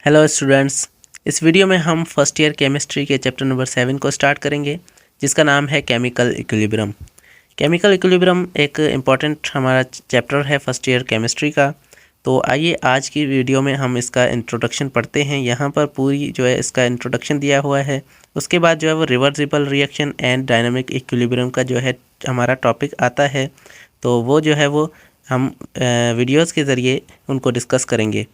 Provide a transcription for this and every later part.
Hello students. इस video में हम फर्स्ट ईयर केमिस्ट्री के चैप्टर नंबर 7 को स्टार्ट करेंगे, जिसका नाम है केमिकल इक्विलिब्रियम। केमिकल इक्विलिब्रियम एक इम्पॉर्टेंट हमारा चैप्टर है फर्स्ट ईयर केमिस्ट्री का। तो आइए आज की वीडियो में हम इसका इंट्रोडक्शन पढ़ते हैं। यहाँ पर पूरी जो है इसका इंट्रोडक्शन दिया हुआ है। उसके बाद जो है वो reversible reaction and dynamic equilibrium का जो है हमारा टॉपिक आता है। तो वो जो है वो हम वीडियोज़ के ज़रिए उनको डिस्कस करेंगे।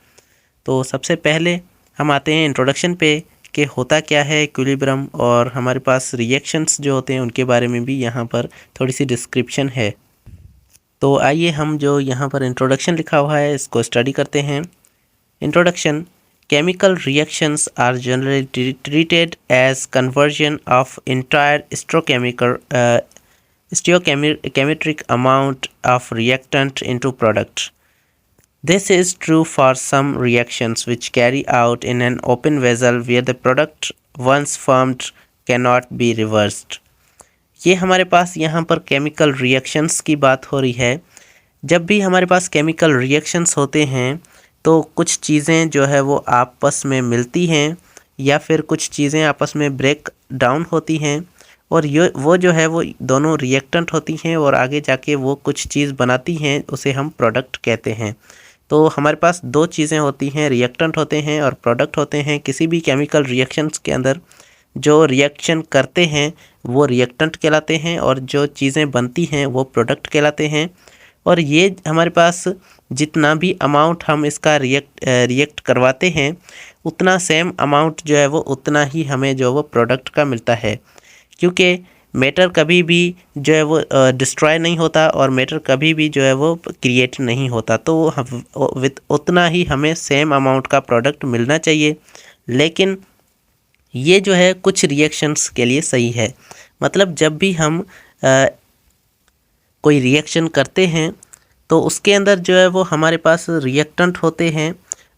तो सबसे पहले हम आते हैं इंट्रोडक्शन पे कि होता क्या है इक्विलिब्रियम, और हमारे पास रिएक्शंस जो होते हैं उनके बारे में भी यहाँ पर थोड़ी सी डिस्क्रिप्शन है। तो आइए हम जो यहाँ पर इंट्रोडक्शन लिखा हुआ है इसको स्टडी करते हैं। Introduction: chemical reactions are generally treated as conversion of entire stoichiometric amount of reactant into product. This is true for some reactions which carry out in an open vessel where the product once formed cannot be reversed. ये हमारे पास यहाँ पर chemical reactions की बात हो रही है। जब भी हमारे पास केमिकल रिएक्शंस होते हैं तो कुछ चीज़ें जो है वो आपस में मिलती हैं या फिर कुछ चीज़ें आपस में ब्रेक डाउन होती हैं, और ये वो जो है वो दोनों रिएक्टेंट होती हैं और आगे जाके वो कुछ चीज़ बनाती हैं, उसे हम प्रोडक्ट कहते हैं। तो हमारे पास दो चीज़ें होती हैं, रिएक्टेंट होते हैं और प्रोडक्ट होते हैं। किसी भी केमिकल रिएक्शंस के अंदर जो रिएक्शन करते हैं वो रिएक्टेंट कहलाते हैं और जो चीज़ें बनती हैं वो प्रोडक्ट कहलाते हैं। और ये हमारे पास जितना भी अमाउंट हम इसका रिएक्ट करवाते हैं उतना सेम अमाउंट जो है वो उतना ही हमें जो वो प्रोडक्ट का मिलता है, क्योंकि मैटर कभी भी जो है वो डिस्ट्रॉय नहीं होता और मैटर कभी भी जो है वो क्रिएट नहीं होता। तो विथ उतना ही हमें सेम अमाउंट का प्रोडक्ट मिलना चाहिए। लेकिन ये जो है कुछ रिएक्शंस के लिए सही है। मतलब जब भी हम कोई रिएक्शन करते हैं तो उसके अंदर जो है वो हमारे पास रिएक्टेंट होते हैं,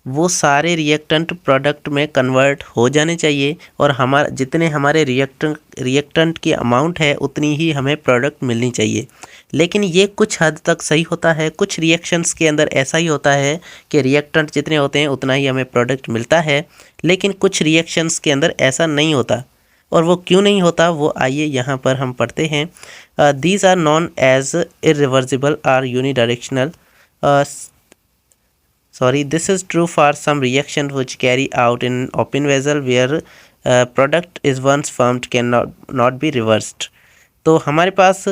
वो सारे रिएक्टेंट प्रोडक्ट में कन्वर्ट हो जाने चाहिए और हमारा जितने हमारे रिएक्टेंट की अमाउंट है उतनी ही हमें प्रोडक्ट मिलनी चाहिए। लेकिन ये कुछ हद तक सही होता है। कुछ रिएक्शंस के अंदर ऐसा ही होता है कि रिएक्टेंट जितने होते हैं उतना ही हमें प्रोडक्ट मिलता है, लेकिन कुछ रिएक्शंस के अंदर ऐसा नहीं होता। और वो क्यों नहीं होता वो आइए यहाँ पर हम पढ़ते हैं। These are known as irreversible or unidirectional. This is true for some reactions which carry out in an open vessel where product is once formed cannot be reversed. तो हमारे पास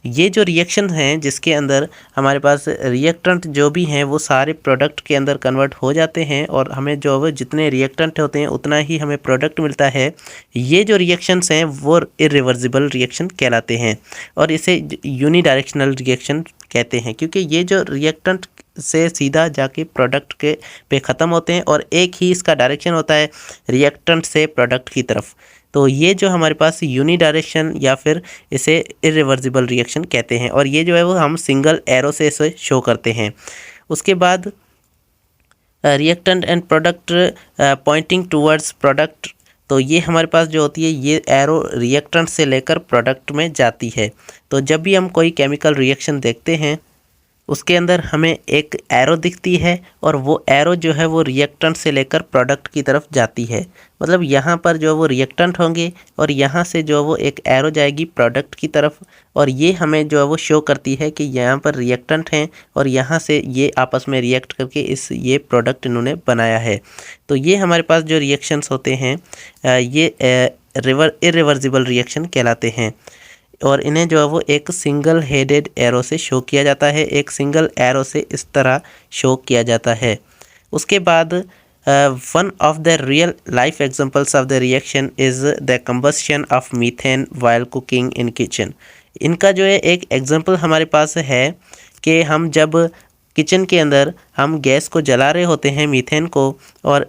ये जो रिएक्शन हैं जिसके अंदर हमारे पास रिएक्टेंट जो भी हैं वो सारे प्रोडक्ट के अंदर कन्वर्ट हो जाते हैं और हमें जो वो जितने रिएक्टेंट होते हैं उतना ही हमें प्रोडक्ट मिलता है। ये जो रिएक्शंस हैं वो इरिवर्सिबल रिएक्शन कहलाते हैं और इसे यूनिडायरेक्शनल रिएक्शन कहते हैं, क्योंकि ये जो रिएक्टेंट से सीधा जाके प्रोडक्ट के पे ख़त्म होते हैं और एक ही इसका डायरेक्शन होता है रिएक्टेंट से प्रोडक्ट की तरफ। तो ये जो हमारे पास यूनी डायरेक्शन या फिर इसे इरिवर्सिबल रिएक्शन कहते हैं, और ये जो है वो हम सिंगल एरो से इसे शो करते हैं। उसके बाद reactant and product pointing towards product, तो ये हमारे पास जो होती है ये एरो रिएक्टेंट से लेकर प्रोडक्ट में जाती है। तो जब भी हम कोई केमिकल रिएक्शन देखते हैं उसके अंदर हमें एक एरो दिखती है और वो एरो जो है वो रिएक्टेंट से लेकर प्रोडक्ट की तरफ जाती है। मतलब यहाँ पर जो वो रिएक्टेंट होंगे और यहाँ से जो वो एक एरो जाएगी प्रोडक्ट की तरफ, और ये हमें जो है वो शो करती है कि यहाँ पर रिएक्टेंट हैं और यहाँ से ये आपस में रिएक्ट करके ये प्रोडक्ट इन्होंने बनाया है। तो ये हमारे पास जो रिएक्शंस होते हैं ये इरिवर्सिबल रिएक्शन कहलाते हैं और इन्हें जो है वो एक सिंगल हेडेड एरो से शो किया जाता है। एक सिंगल एरो से इस तरह शो किया जाता है। उसके बाद one of the real life examples of the reaction is the combustion of methane while cooking in kitchen. इनका जो है एक एग्जांपल हमारे पास है कि हम जब किचन के अंदर हम गैस को जला रहे होते हैं मीथेन को और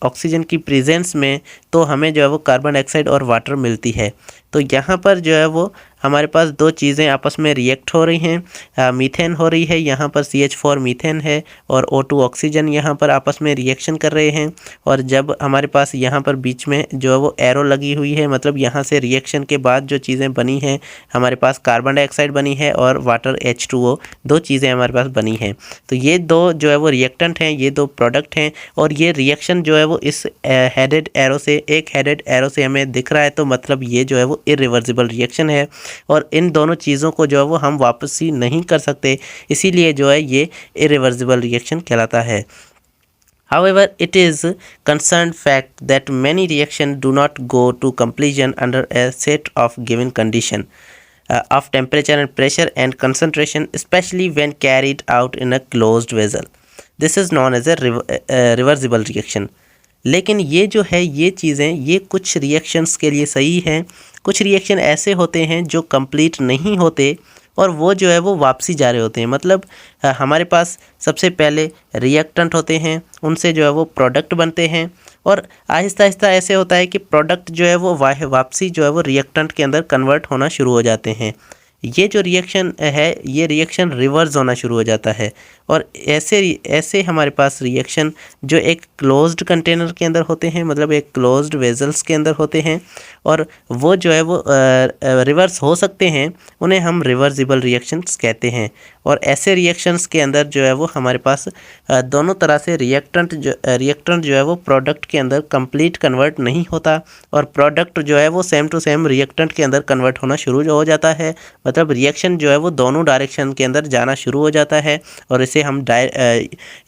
ऑक्सीजन की प्रेजेंस में, तो हमें जो है वो कार्बन डाइऑक्साइड और वाटर मिलती है। तो यहाँ पर जो है वो हमारे पास दो चीज़ें आपस में रिएक्ट हो रही हैं, मीथेन हो रही है, यहाँ पर CH4 मीथेन है और O2 ऑक्सीजन यहाँ पर आपस में रिएक्शन कर रहे हैं। और जब हमारे पास यहाँ पर बीच में जो है वो एरो लगी हुई है, मतलब यहाँ से रिएक्शन के बाद जो चीज़ें बनी हैं, हमारे पास कार्बन डाइऑक्साइड बनी है और वाटर H2O, दो चीज़ें हमारे पास बनी हैं। तो ये दो जो है वो रिएक्टेंट हैं, ये दो प्रोडक्ट हैं और ये रिएक्शन जो है वो इस हेडेड एरो से, एक हेडेड एरो से हमें दिख रहा है, तो मतलब ये जो है वो इरिवर्सिबल रिएक्शन है और इन दोनों चीज़ों को जो है वो हम वापसी नहीं कर सकते, इसीलिए जो है ये इरिवर्सिबल रिएक्शन कहलाता है। However, it is concerned fact that many reactions do not go to completion under a set of given condition of temperature and pressure and concentration, especially when carried out in a closed vessel. This is known as a reversible reaction. लेकिन ये जो है ये चीज़ें, ये कुछ reactions के लिए सही हैं, कुछ रिएक्शन ऐसे होते हैं जो कंप्लीट नहीं होते और वो जो है वो वापसी जा रहे होते हैं। मतलब हमारे पास सबसे पहले रिएक्टेंट होते हैं, उनसे जो है वो प्रोडक्ट बनते हैं और आहिस्ता आहिस्ता ऐसे होता है कि प्रोडक्ट जो है वो वापसी जो है वो रिएक्टेंट के अंदर कन्वर्ट होना शुरू हो जाते हैं। ये जो रिएक्शन है, ये रिएक्शन रिवर्स होना शुरू हो जाता है और ऐसे हमारे पास रिएक्शन जो एक क्लोज्ड कंटेनर के अंदर होते हैं, मतलब एक क्लोज्ड वेजल्स के अंदर होते हैं और वो जो है वो रिवर्स हो सकते हैं, उन्हें हम रिवर्सिबल रिएक्शंस कहते हैं। और ऐसे रिएक्शंस के अंदर जो है वो हमारे पास दोनों तरह से रिएक्टेंट जो है वो प्रोडक्ट के अंदर कंप्लीट कन्वर्ट नहीं होता और प्रोडक्ट जो है वो सेम टू सेम रिएक्टेंट के अंदर कन्वर्ट होना शुरू हो जाता है। मतलब रिएक्शन जो है वो दोनों डायरेक्शन के अंदर जाना शुरू हो जाता है और इसे हम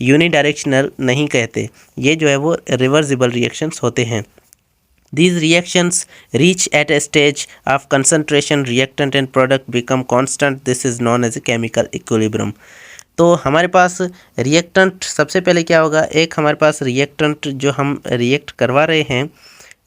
यूनिडायरेक्शनल नहीं कहते, ये जो है वो रिवर्सिबल रिएक्शंस होते हैं। These reactions reach at a stage of concentration, reactant and product become constant. This is known as a chemical equilibrium. तो हमारे पास रिएक्टेंट सबसे पहले क्या होगा, एक हमारे पास रिएक्टेंट जो हम रिएक्ट करवा रहे हैं,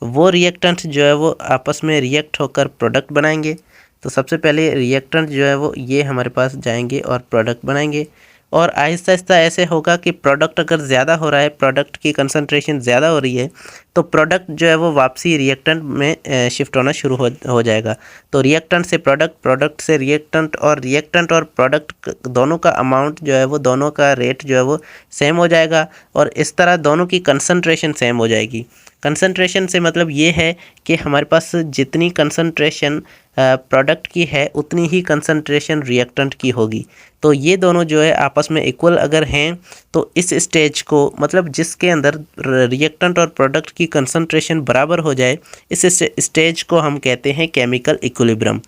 वो रिएक्टेंट जो है वो आपस में रिएक्ट होकर प्रोडक्ट बनाएंगे। तो सबसे पहले रिएक्टेंट जो है वो ये हमारे पास जाएंगे और प्रोडक्ट बनाएंगे और आहिस्ता आहिस्ता ऐसे होगा कि प्रोडक्ट अगर ज़्यादा हो रहा है, प्रोडक्ट की कंसंट्रेशन ज़्यादा हो रही है, तो प्रोडक्ट जो है वो वापसी रिएक्टेंट में शिफ्ट होना शुरू हो जाएगा। तो रिएक्टेंट से प्रोडक्ट, प्रोडक्ट से रिएक्टेंट और प्रोडक्ट दोनों का अमाउंट जो है वो, दोनों का रेट जो है वो सेम हो जाएगा और इस तरह दोनों की कंसंट्रेशन सेम हो जाएगी। कंसंट्रेशन से मतलब ये है कि हमारे पास जितनी कंसंट्रेशन प्रोडक्ट की है उतनी ही कंसंट्रेशन रिएक्टेंट की होगी। तो ये दोनों जो है आपस में इक्वल अगर हैं तो इस स्टेज को, मतलब जिसके अंदर रिएक्टेंट और प्रोडक्ट की कंसंट्रेशन बराबर हो जाए, इस स्टेज को हम कहते हैं केमिकल इक्विलिब्रियम।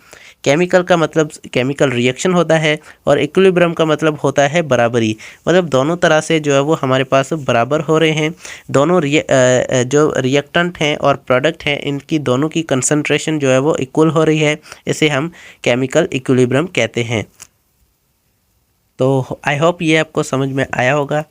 केमिकल का मतलब केमिकल रिएक्शन होता है और इक्विलिब्रियम का मतलब होता है बराबरी, मतलब दोनों तरह से जो है वो हमारे पास बराबर हो रहे हैं। दोनों जो रिएक्टेंट हैं और प्रोडक्ट हैं, इनकी दोनों की कंसंट्रेशन जो है वो इक्वल हो रही है, इसे हम केमिकल इक्विलिब्रियम कहते हैं। तो आई होप ये आपको समझ में आया होगा।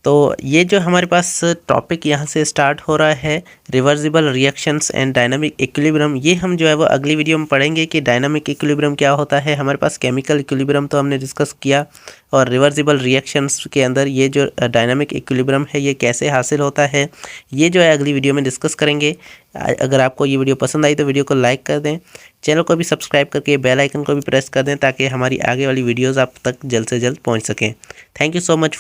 तो ये जो हमारे पास टॉपिक यहाँ से स्टार्ट हो रहा है, reversible reactions and dynamic equilibrium, ये हम जो है वो अगली वीडियो में पढ़ेंगे कि डायनामिक इक्विलिब्रियम क्या होता है। हमारे पास केमिकल इक्विलिब्रियम तो हमने डिस्कस किया और रिवर्सिबल रिएक्शंस के अंदर ये जो डायनामिक इक्विलिब्रियम है ये कैसे हासिल होता है, ये जो है अगली वीडियो में डिस्कस करेंगे। अगर आपको ये वीडियो पसंद आई तो वीडियो को लाइक कर दें, चैनल को भी सब्सक्राइब करके बेल आइकन को भी प्रेस कर दें ताकि हमारी आगे वाली वीडियोज़ आप तक जल्द से जल्द पहुँच सकें। Thank you so much.